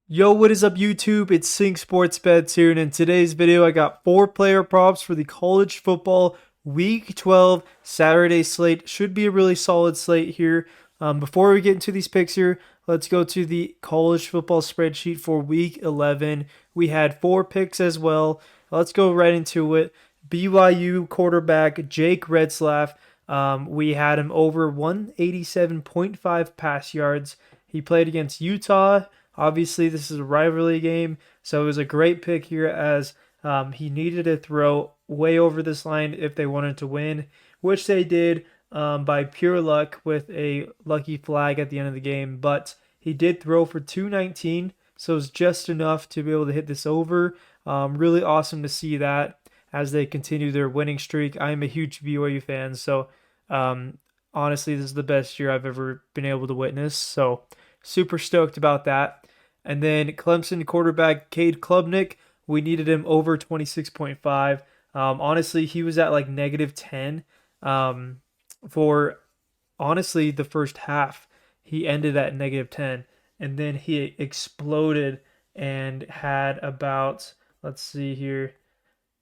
Yo, what is up YouTube? It's Sync Sports Bets here, and in today's video I got 4 player props for the college football week 12 Saturday slate. Should be a really solid slate here. Before we get into these picks here, let's go to the college football spreadsheet for week 11. We had 4 picks as well. Let's go right into it. BYU quarterback Jake Retzlaff. We had him over 187.5 pass yards. He played against Utah. Obviously, this is a rivalry game, so it was a great pick here as he needed to throw way over this line if they wanted to win, which they did by pure luck with a lucky flag at the end of the game. But he did throw for 219, so it's just enough to be able to hit this over. Really awesome to see that as they continue their winning streak. I am a huge BYU fan, so honestly, this is the best year I've ever been able to witness. So super stoked about that. And then Clemson quarterback Cade Klubnik, we needed him over 26.5. Honestly, he was at like -10 for honestly the first half. He ended at -10, and then he exploded and had about, let's see here,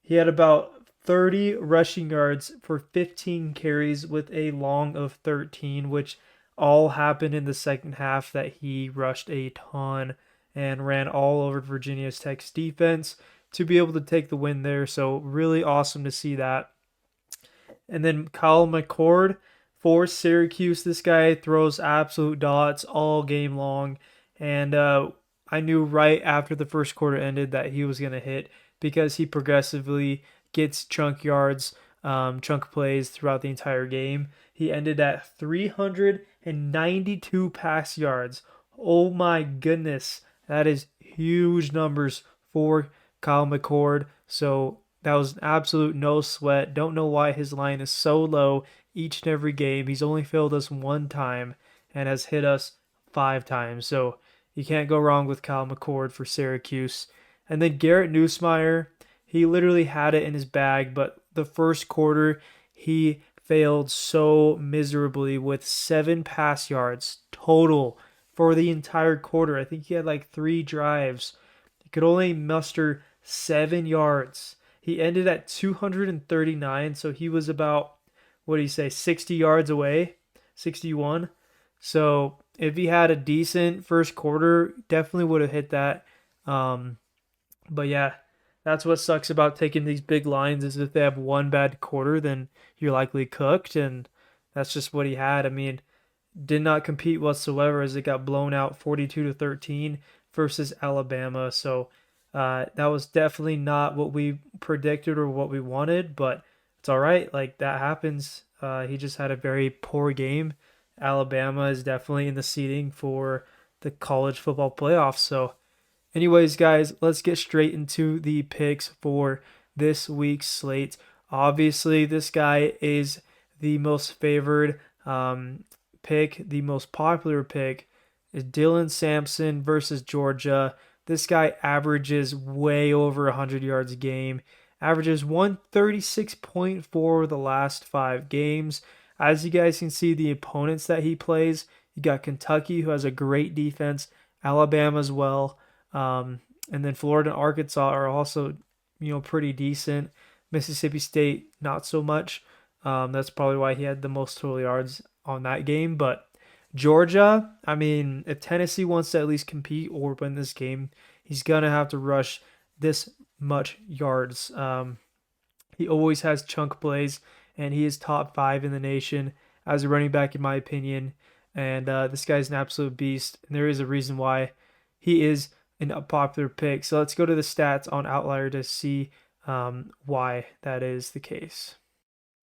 he had about 30 rushing yards for 15 carries with a long of 13, which all happened in the second half that he rushed a ton and ran all over Virginia Tech's defense to be able to take the win there. So really awesome to see that. And then Kyle McCord for Syracuse. This guy throws absolute dots all game long. And I knew right after the first quarter ended that he was going to hit because he progressively gets chunk yards, chunk plays throughout the entire game. He ended at 392 pass yards. Oh my goodness. That is huge numbers for Kyle McCord. So that was an absolute no sweat. Don't know why his line is so low each and every game. He's only failed us 1 time and has hit us 5 times. So you can't go wrong with Kyle McCord for Syracuse. And then Garrett Nussmeier, he literally had it in his bag, but the first quarter he failed so miserably with 7 pass yards total for the entire quarter. I think he had like 3 drives. He could only muster 7 yards. He ended at 239, so he was about, what do you say, 60 yards away, 61. So if he had a decent first quarter, definitely would have hit that. Um, but yeah, that's what sucks about taking these big lines is if they have one bad quarter, then you're likely cooked, and that's just what he had. I mean, did not compete whatsoever as it got blown out 42-13 versus Alabama. So that was definitely not what we predicted or what we wanted, but it's all right. Like that happens. He just had a very poor game. Alabama is definitely in the seating for the college football playoffs. So, anyways, guys, let's get straight into the picks for this week's slate. Obviously, this guy is the most favored pick. The most popular pick is Dylan Sampson versus Georgia. This guy averages way over 100 yards a game, averages 136.4 the last 5 games. As you guys can see, the opponents that he plays, you got Kentucky, who has a great defense, Alabama as well, and then Florida and Arkansas are also, pretty decent. Mississippi State, not so much. That's probably why he had the most total yards on that game. But Georgia, I mean, if Tennessee wants to at least compete or win this game, he's going to have to rush this much yards. He always has chunk plays, and he is top 5 in the nation as a running back, in my opinion. And this guy's an absolute beast, and there is a reason why he is a popular pick. So let's go to the stats on Outlier to see why that is the case.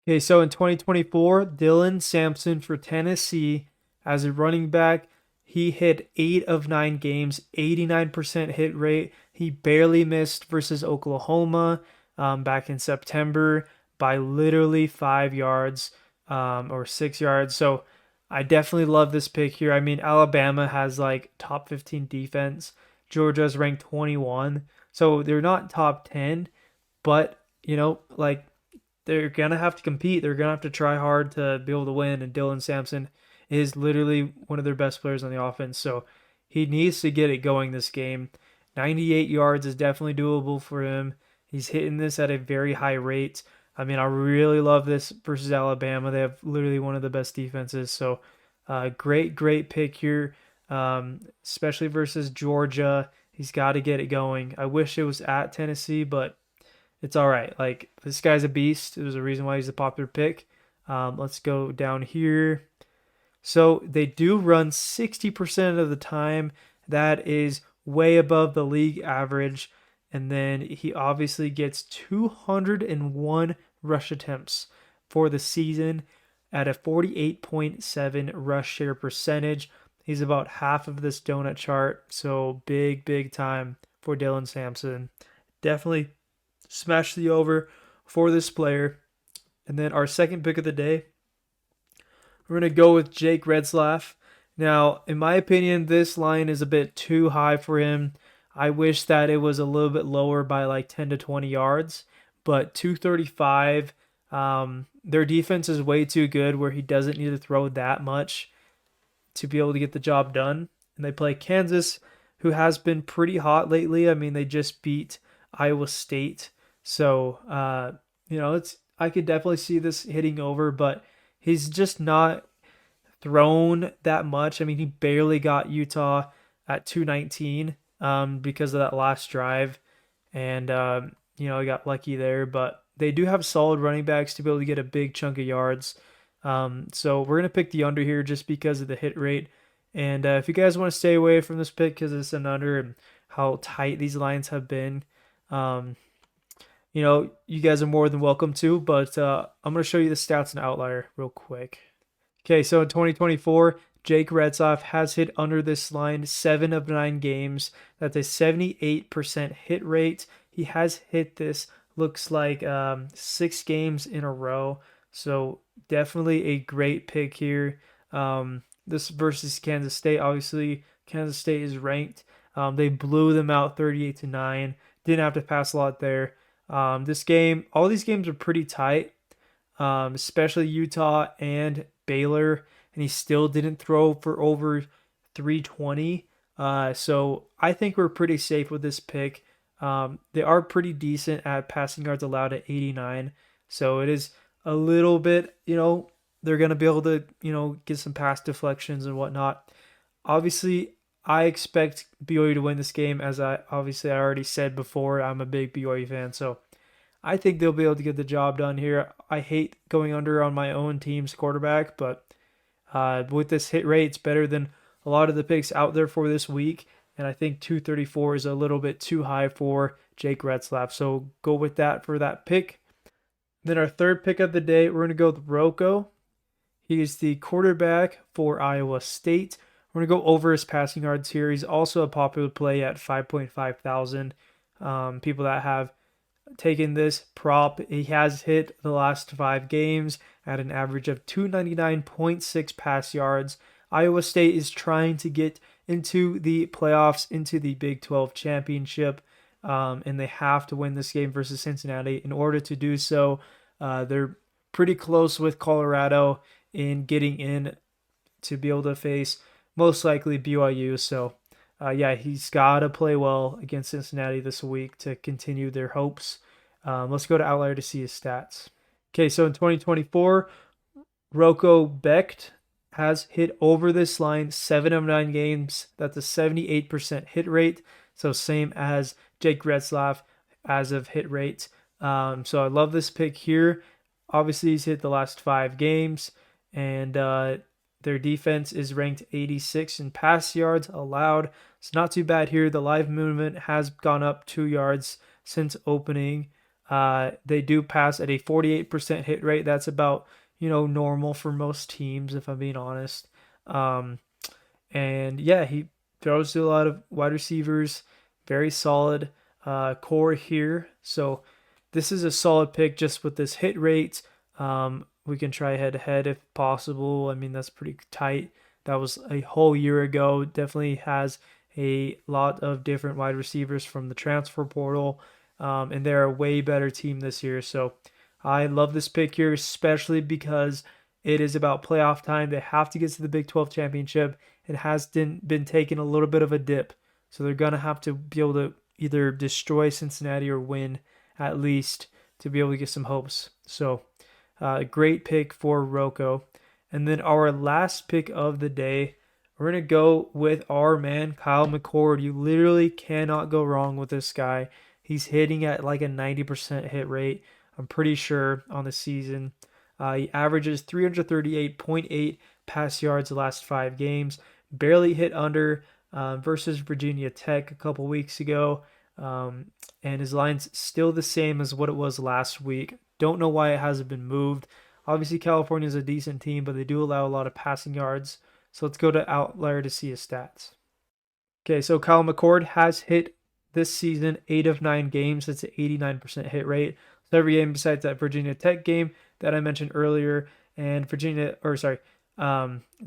Okay, so in 2024, Dylan Sampson for Tennessee as a running back, he hit 8 of 9 games, 89% hit rate. He barely missed versus Oklahoma back in September by literally 5 yards or 6 yards. So I definitely love this pick here. I mean, Alabama has like top 15 defense. Georgia's ranked 21. So they're not top 10, but, like they're going to have to compete. They're going to have to try hard to be able to win. And Dylan Sampson is literally one of their best players on the offense. So he needs to get it going this game. 98 yards is definitely doable for him. He's hitting this at a very high rate. I mean, I really love this versus Alabama. They have literally one of the best defenses. So, great pick here, especially versus Georgia. He's got to get it going. I wish it was at Tennessee, but it's all right. Like, this guy's a beast. There's a reason why he's a popular pick. Let's go down here. So they do run 60% of the time. That is way above the league average. And then he obviously gets 201 rush attempts for the season at a 48.7 rush share percentage. He's about half of this donut chart. So big time for Dylan Sampson. Definitely smash the over for this player. And then our second pick of the day, we're going to go with Jake Retzlaff. Now, in my opinion, this line is a bit too high for him. I wish that it was a little bit lower by like 10 to 20 yards, but 235, their defense is way too good where he doesn't need to throw that much to be able to get the job done. And they play Kansas, who has been pretty hot lately. I mean, they just beat Iowa State. So, it's I could definitely see this hitting over, but he's just not thrown that much. I mean, he barely got Utah at 219 because of that last drive, and he got lucky there. But they do have solid running backs to be able to get a big chunk of yards. So we're gonna pick the under here just because of the hit rate. And if you guys want to stay away from this pick because it's an under and how tight these lines have been, um, you guys are more than welcome to, but I'm going to show you the stats and outlier real quick. Okay, so in 2024, Jake Retzlaff has hit under this line 7 of 9 games. That's a 78% hit rate. He has hit this, looks like 6 games in a row. So definitely a great pick here. This versus Kansas State. Obviously, Kansas State is ranked. They blew them out 38-9. Didn't have to pass a lot there. This game, all these games are pretty tight, especially Utah and Baylor, and he still didn't throw for over 320. So I think we're pretty safe with this pick. They are pretty decent at passing yards allowed at 89. So it is a little bit, they're going to be able to, get some pass deflections and whatnot. Obviously, I expect BYU to win this game, as I already said before. I'm a big BYU fan, so I think they'll be able to get the job done here. I hate going under on my own team's quarterback, but with this hit rate, it's better than a lot of the picks out there for this week, and I think 234 is a little bit too high for Jake Retzlaff, so go with that for that pick. Then our third pick of the day, we're going to go with Rocco. He is the quarterback for Iowa State. We're going to go over his passing yards here. He's also a popular play at 5.5 thousand. People that have taken this prop, he has hit the last 5 games at an average of 299.6 pass yards. Iowa State is trying to get into the playoffs, into the Big 12 championship, and they have to win this game versus Cincinnati. In order to do so, they're pretty close with Colorado in getting in to be able to face most likely BYU. So, he's got to play well against Cincinnati this week to continue their hopes. Let's go to Outlier to see his stats. Okay, so in 2024, Rocco Becht has hit over this line 7 of 9 games. That's a 78% hit rate. So same as Jake Retzlaff as of hit rate. So I love this pick here. Obviously, he's hit the last 5 games, and their defense is ranked 86 in pass yards allowed. It's not too bad here. The live movement has gone up 2 yards since opening. They do pass at a 48% hit rate. That's about, normal for most teams, if I'm being honest. He throws to a lot of wide receivers. Very solid core here. So this is a solid pick just with this hit rate. We can try head-to-head if possible. I mean, that's pretty tight. That was a whole year ago. Definitely has a lot of different wide receivers from the transfer portal, and they're a way better team this year. So I love this pick here, especially because It is about playoff time. They have to get to the Big 12 championship. It has been taking a little bit of a dip. So they're going to have to be able to either destroy Cincinnati or win at least to be able to get some hopes. So, great pick for Rocco. And then our last pick of the day, we're going to go with our man, Kyle McCord. You literally cannot go wrong with this guy. He's hitting at like a 90% hit rate, I'm pretty sure, on the season. He averages 338.8 pass yards the last 5 games, barely hit under versus Virginia Tech a couple weeks ago. And his line's still the same as what it was last week. Don't know why it hasn't been moved. Obviously, California is a decent team, but they do allow a lot of passing yards. So let's go to Outlier to see his stats. Okay, so Kyle McCord has hit this season 8 of 9 games. That's an 89% hit rate. So every game besides that Virginia Tech game that I mentioned earlier, and they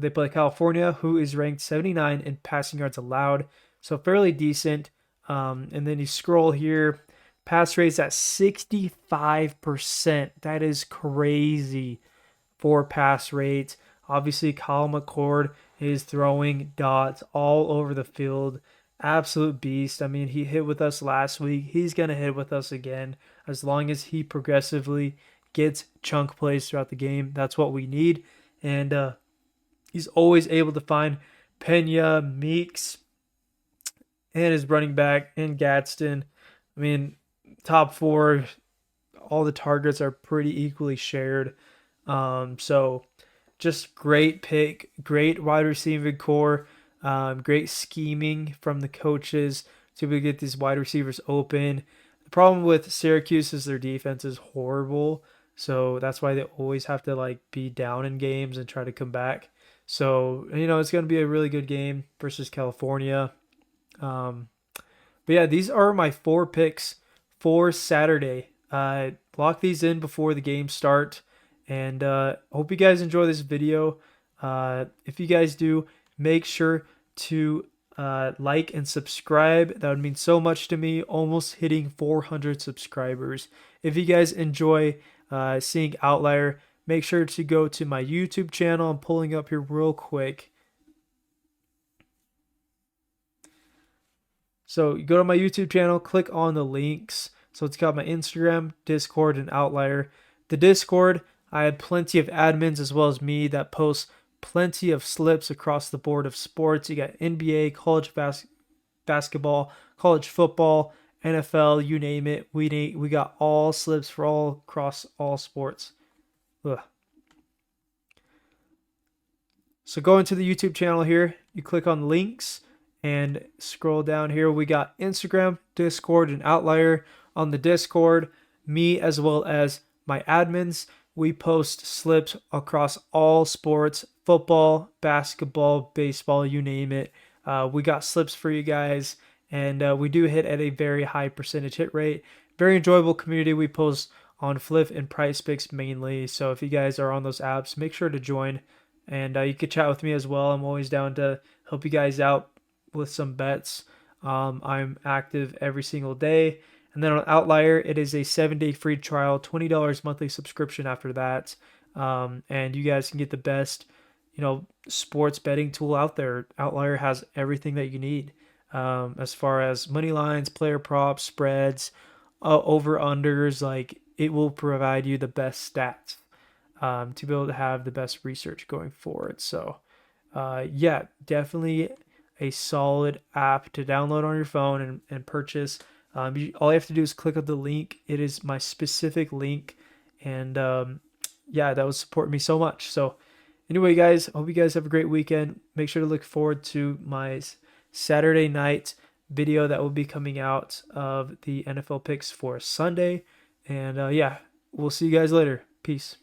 play California, who is ranked 79 in passing yards allowed, so fairly decent. And then you scroll here, pass rates at 65%. That is crazy for pass rates. Obviously, Kyle McCord is throwing dots all over the field. Absolute beast. I mean, he hit with us last week. He's going to hit with us again as long as he progressively gets chunk plays throughout the game. That's what we need. And he's always able to find Pena, Meeks, and his running back, and Gadsden. I mean, top four, all the targets are pretty equally shared. So just great pick, great wide receiving core, great scheming from the coaches to be able to get these wide receivers open. The problem with Syracuse is their defense is horrible, so that's why they always have to like be down in games and try to come back. So it's going to be a really good game versus California. Um, but yeah, these are my 4 picks for Saturday. Lock these in before the games start. And hope you guys enjoy this video. If you guys do, make sure to like and subscribe. That would mean so much to me. Almost hitting 400 subscribers. If you guys enjoy seeing Outlier, make sure to go to my YouTube channel. I'm pulling up here real quick. So you go to my YouTube channel, click on the links. So it's got my Instagram, Discord, and Outlier. The Discord, I have plenty of admins as well as me that post plenty of slips across the board of sports. You got NBA, college basketball, college football, NFL, you name it. We got all slips for all across all sports. Ugh. So go into the YouTube channel here. You click on links and scroll down here. We got Instagram, Discord, and Outlier. On the Discord, me as well as my admins, we post slips across all sports, football, basketball, baseball, you name it. We got slips for you guys, and we do hit at a very high percentage hit rate. Very enjoyable community. We post on Flip and Prizepicks mainly. So if you guys are on those apps, make sure to join. And you could chat with me as well. I'm always down to help you guys out with some bets. I'm active every single day. And then on Outlier, it is a 7-day free trial, $20 monthly subscription after that. And you guys can get the best, sports betting tool out there. Outlier has everything that you need as far as money lines, player props, spreads, over-unders. Like, it will provide you the best stats to be able to have the best research going forward. So, yeah, definitely a solid app to download on your phone and purchase. All you have to do is click on the link. It is my specific link. And yeah, that would support me so much. So anyway, guys, I hope you guys have a great weekend. Make sure to look forward to my Saturday night video that will be coming out of the NFL picks for Sunday. And yeah, we'll see you guys later. Peace.